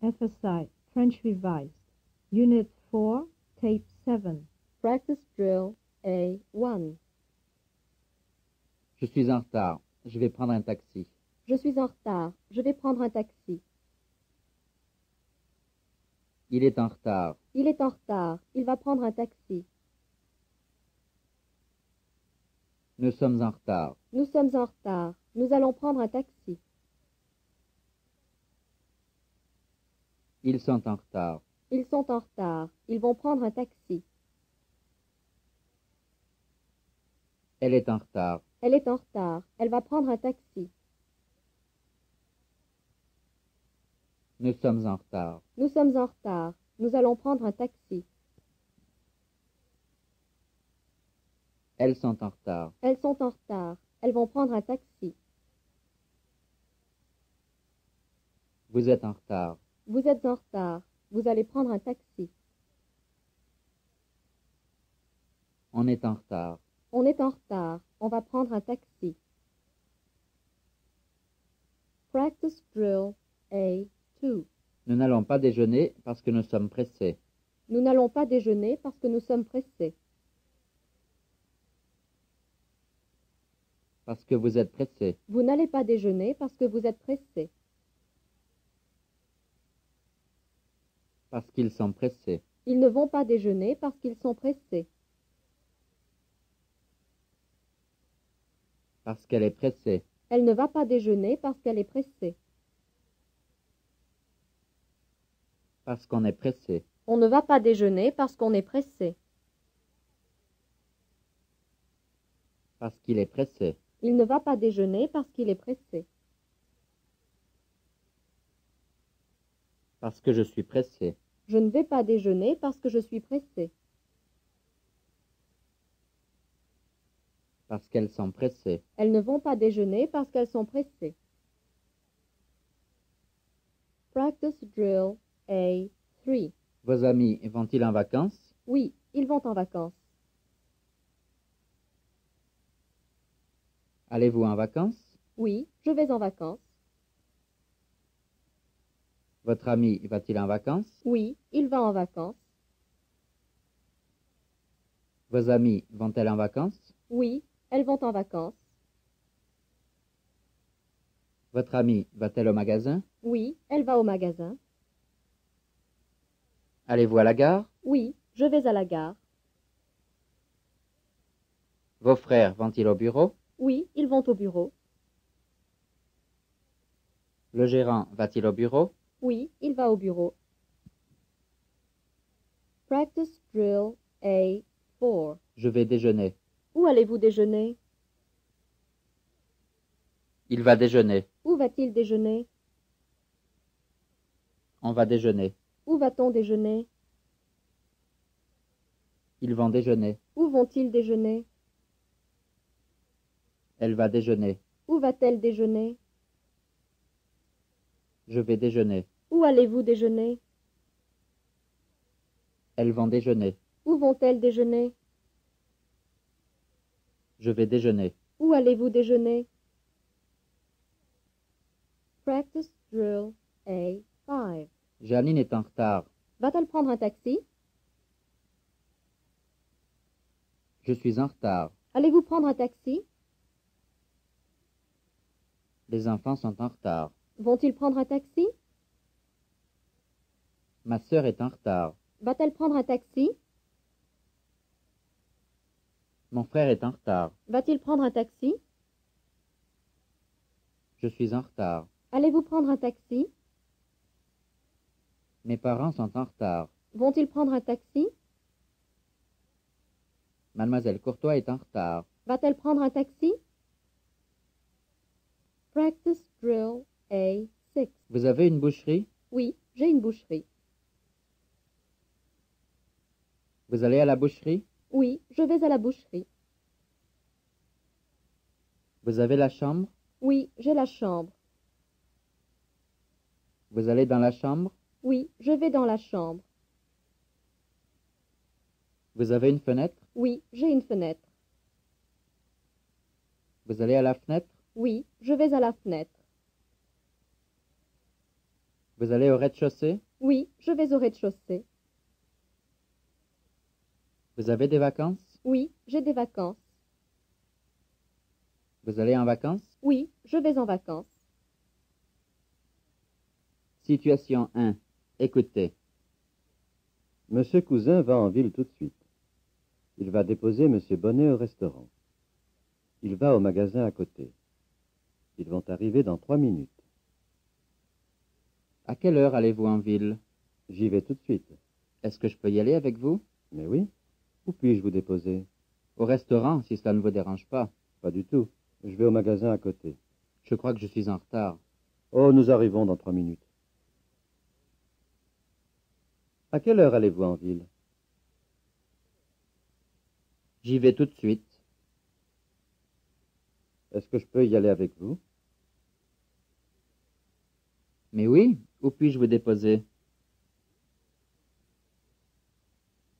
FSI, French Revised, Unit 4, Tape 7. Practice Drill A1. Je suis en retard. Je vais prendre un taxi. Je suis en retard. Je vais prendre un taxi. Il est en retard. Il est en retard. Il va prendre un taxi. Nous sommes en retard. Nous sommes en retard. Nous allons prendre un taxi. Ils sont en retard. Ils sont en retard. Ils vont prendre un taxi. Elle est en retard. Elle est en retard. Elle va prendre un taxi. Nous sommes en retard. Nous sommes en retard. Nous allons prendre un taxi. Elles sont en retard. Elles sont en retard. Elles vont prendre un taxi. Vous êtes en retard. Vous êtes en retard. Vous allez prendre un taxi. On est en retard. On est en retard. On va prendre un taxi. Practice Drill A2. Nous n'allons pas déjeuner parce que nous sommes pressés. Nous n'allons pas déjeuner parce que nous sommes pressés. Parce que vous êtes pressés. Vous n'allez pas déjeuner parce que vous êtes pressés. Parce qu'ils sont pressés. Ils ne vont pas déjeuner parce qu'ils sont pressés. Parce qu'elle est pressée. Elle ne va pas déjeuner parce qu'elle est pressée. Parce qu'on est pressé. On ne va pas déjeuner parce qu'on est pressé. Parce qu'il est pressé. Il ne va pas déjeuner parce qu'il est pressé. Parce que je suis pressé. Je ne vais pas déjeuner parce que je suis pressé. Parce qu'elles sont pressées. Elles ne vont pas déjeuner parce qu'elles sont pressées. Practice Drill A3. Vos amis vont-ils en vacances? Oui, ils vont en vacances. Allez-vous en vacances? Oui, je vais en vacances. Votre ami va-t-il en vacances? Oui, il va en vacances. Vos amies vont-elles en vacances? Oui, elles vont en vacances. Votre amie va-t-elle au magasin? Oui, elle va au magasin. Allez-vous à la gare? Oui, je vais à la gare. Vos frères vont-ils au bureau? Oui, ils vont au bureau. Le gérant va-t-il au bureau? Oui, il va au bureau. Practice Drill A4. Je vais déjeuner. Où allez-vous déjeuner? Il va déjeuner. Où va-t-il déjeuner? On va déjeuner. Où va-t-on déjeuner? Ils vont déjeuner. Où vont-ils déjeuner? Elle va déjeuner. Où va-t-elle déjeuner? Je vais déjeuner. Où allez-vous déjeuner? Elles vont déjeuner. Où vont-elles déjeuner? Je vais déjeuner. Où allez-vous déjeuner? Practice Drill A5. Janine est en retard. Va-t-elle prendre un taxi? Je suis en retard. Allez-vous prendre un taxi? Les enfants sont en retard. Vont-ils prendre un taxi? Ma sœur est en retard. Va-t-elle prendre un taxi? Mon frère est en retard. Va-t-il prendre un taxi? Je suis en retard. Allez-vous prendre un taxi? Mes parents sont en retard. Vont-ils prendre un taxi? Mademoiselle Courtois est en retard. Va-t-elle prendre un taxi? Practice Drill A6. Vous avez une boucherie? Oui, j'ai une boucherie. Vous allez à la boucherie? Oui, je vais à la boucherie. Vous avez la chambre? Oui, j'ai la chambre. Vous allez dans la chambre? Oui, je vais dans la chambre. Vous avez une fenêtre? Oui, j'ai une fenêtre. Vous allez à la fenêtre? Oui, je vais à la fenêtre. Vous allez au rez-de-chaussée? Oui, je vais au rez-de-chaussée. Vous avez des vacances? Oui, j'ai des vacances. Vous allez en vacances? Oui, je vais en vacances. Situation 1. Écoutez. Monsieur Cousin va en ville tout de suite. Il va déposer Monsieur Bonnet au restaurant. Il va au magasin à côté. Ils vont arriver dans 3 minutes. À quelle heure allez-vous en ville? J'y vais tout de suite. Est-ce que je peux y aller avec vous? Mais oui. Où puis-je vous déposer? Au restaurant, si cela ne vous dérange pas. Pas du tout. Je vais au magasin à côté. Je crois que je suis en retard. Oh, nous arrivons dans 3 minutes. À quelle heure allez-vous en ville? J'y vais tout de suite. Est-ce que je peux y aller avec vous? Mais oui, où puis-je vous déposer?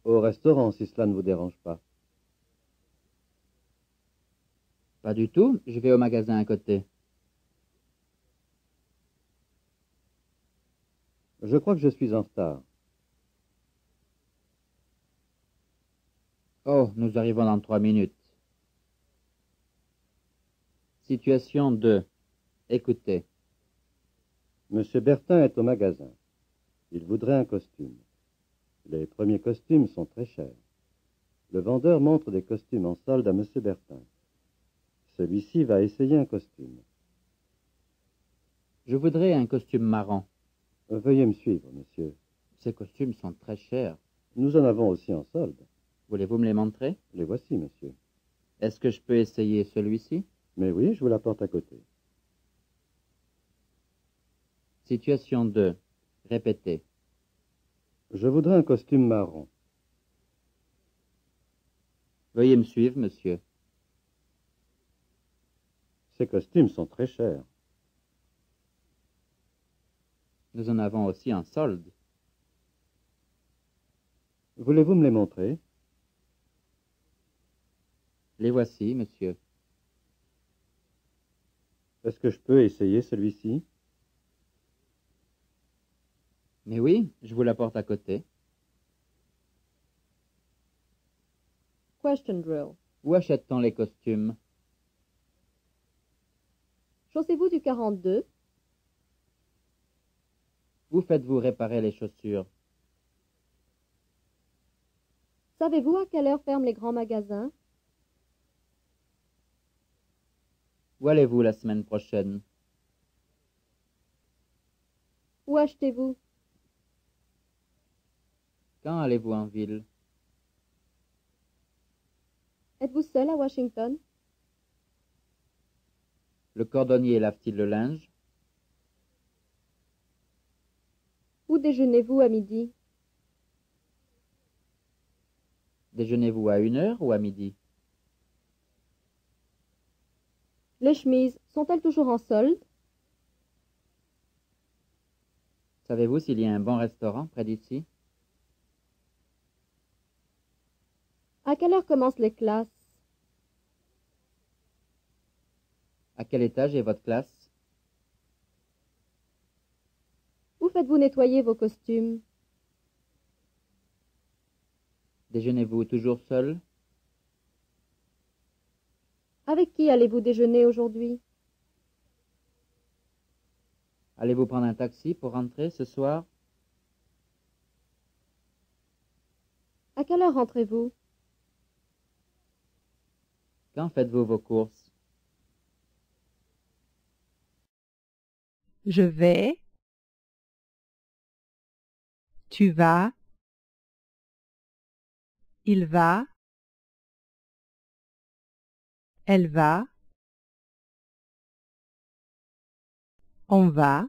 Au restaurant, si cela ne vous dérange pas. Pas du tout, je vais au magasin à côté. Je crois que je suis en retard. Oh, nous arrivons dans 3 minutes. Situation 2. Écoutez. Monsieur Bertin est au magasin. Il voudrait un costume. Les premiers costumes sont très chers. Le vendeur montre des costumes en solde à Monsieur Bertin. Celui-ci va essayer un costume. Je voudrais un costume marron. Veuillez me suivre, monsieur. Ces costumes sont très chers. Nous en avons aussi en solde. Voulez-vous me les montrer? Les voici, monsieur. Est-ce que je peux essayer celui-ci? Mais oui, je vous l'apporte à côté. Situation 2. Répétez. Je voudrais un costume marron. Veuillez me suivre, monsieur. Ces costumes sont très chers. Nous en avons aussi en solde. Voulez-vous me les montrer? Les voici, monsieur. Est-ce que je peux essayer celui-ci? Mais oui, je vous l'apporte à côté. Question drill. Où achète-t-on les costumes? Chaussez-vous du 42? Où faites-vous réparer les chaussures? Savez-vous à quelle heure ferment les grands magasins? Où allez-vous la semaine prochaine? Où achetez-vous? Quand allez-vous en ville? Êtes-vous seul à Washington? Le cordonnier lave-t-il le linge? Où déjeunez-vous à midi? Déjeunez-vous à 1 heure ou à midi? Les chemises sont-elles toujours en solde? Savez-vous s'il y a un bon restaurant près d'ici? À quelle heure commencent les classes? À quel étage est votre classe? Où faites-vous nettoyer vos costumes? Déjeunez-vous toujours seul? Avec qui allez-vous déjeuner aujourd'hui? Allez-vous prendre un taxi pour rentrer ce soir? À quelle heure rentrez-vous? Quand faites-vous vos courses? Je vais, tu vas, il va, elle va, on va,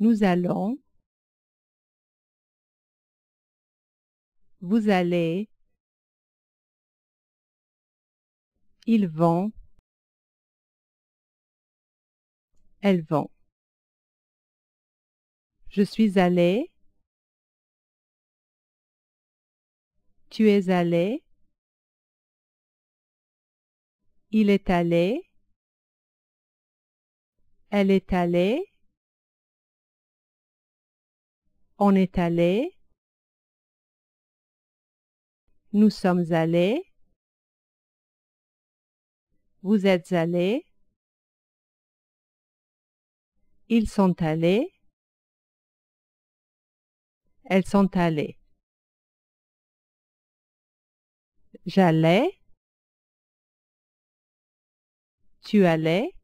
nous allons, vous allez, ils vont, elles vont. Je suis allé, tu es allé, il est allé, Elle est allée. On est allé. Nous sommes allés. Vous êtes allés. Ils sont allés. Elles sont allées. J'allais. Tu allais.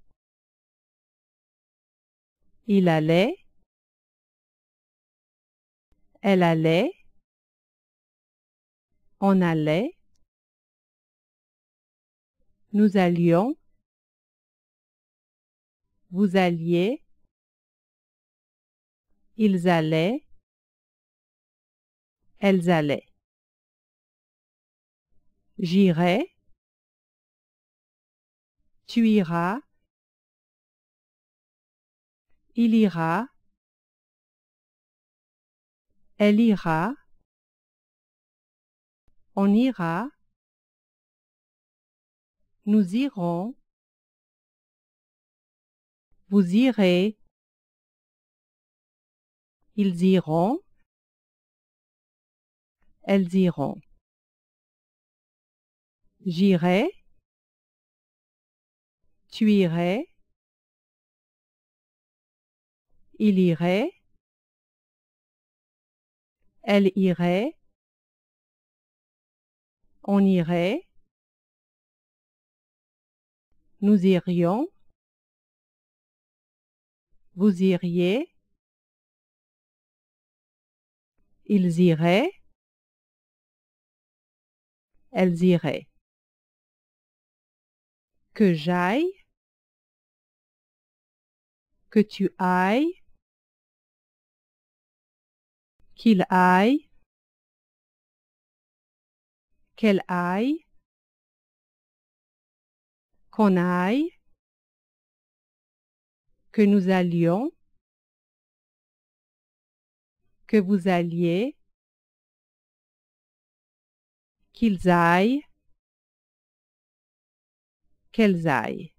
Il allait. Elle allait. On allait. Nous allions. Vous alliez. Ils allaient. Elles allaient. J'irai. Tu iras. Il ira. Elle ira. On ira. Nous irons. Vous irez. Ils iront. Elles iront. J'irai. Tu irais. Il irait. Elle irait. On irait. Nous irions. Vous iriez. Ils iraient. Elles iraient. Que j'aille. Que tu ailles. Qu'il aille. Qu'elle aille. Qu'on aille. Que nous allions. Que vous alliez. Qu'ils aillent. Qu'elles aillent.